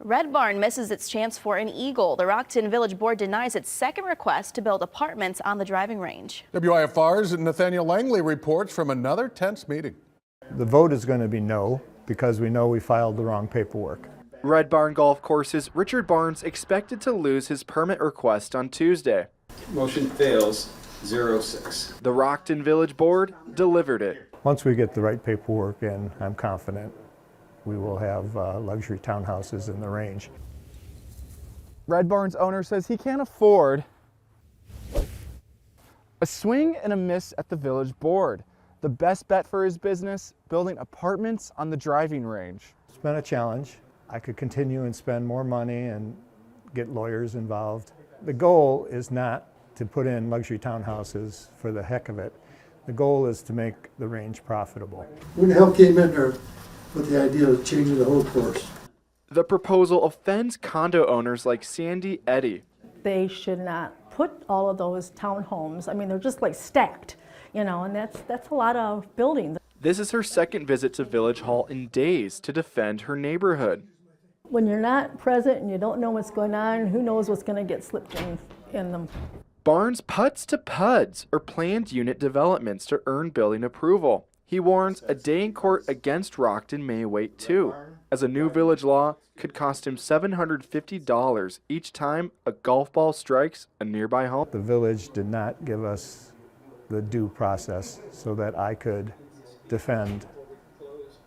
Red Barn misses its chance for an eagle. The Rockton Village Board denies its second request to build apartments on the driving range. WIFR's Nathaniel Langley reports from another tense meeting. The vote is going to be no because we know we filed the wrong paperwork. Red Barn Golf Course's Richard Barnes expected to lose his permit request on Tuesday. Motion fails, 0-6. The Rockton Village Board delivered it. Once we get the right paperwork in, I'm confident we will have luxury townhouses in the range. Red Barn's owner says he can't afford a swing and a miss at the village board. The best bet for his business, building apartments on the driving range. It's been a challenge. I could continue and spend more money and get lawyers involved. The goal is not to put in luxury townhouses for the heck of it. The goal is to make the range profitable. When help came in there with the idea of changing the whole course. The proposal offends condo owners like Sandy Eddy. They should not put all of those townhomes. I mean, they're just like stacked, you know, and that's a lot of building. This is her second visit to Village Hall in days to defend her neighborhood. When you're not present and you don't know what's going on, who knows what's going to get slipped in them. Barnes puts to PUDs, or planned unit developments, to earn building approval. He warns a day in court against Rockton may wait too, as a new village law could cost him $750 each time a golf ball strikes a nearby home. The village did not give us the due process so that I could defend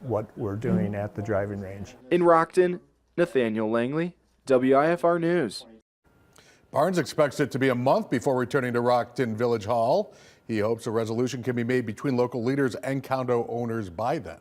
what we're doing at the driving range. In Rockton, Nathaniel Langley, WIFR News. Barnes expects it to be a month before returning to Rockton Village Hall. He hopes a resolution can be made between local leaders and condo owners by then.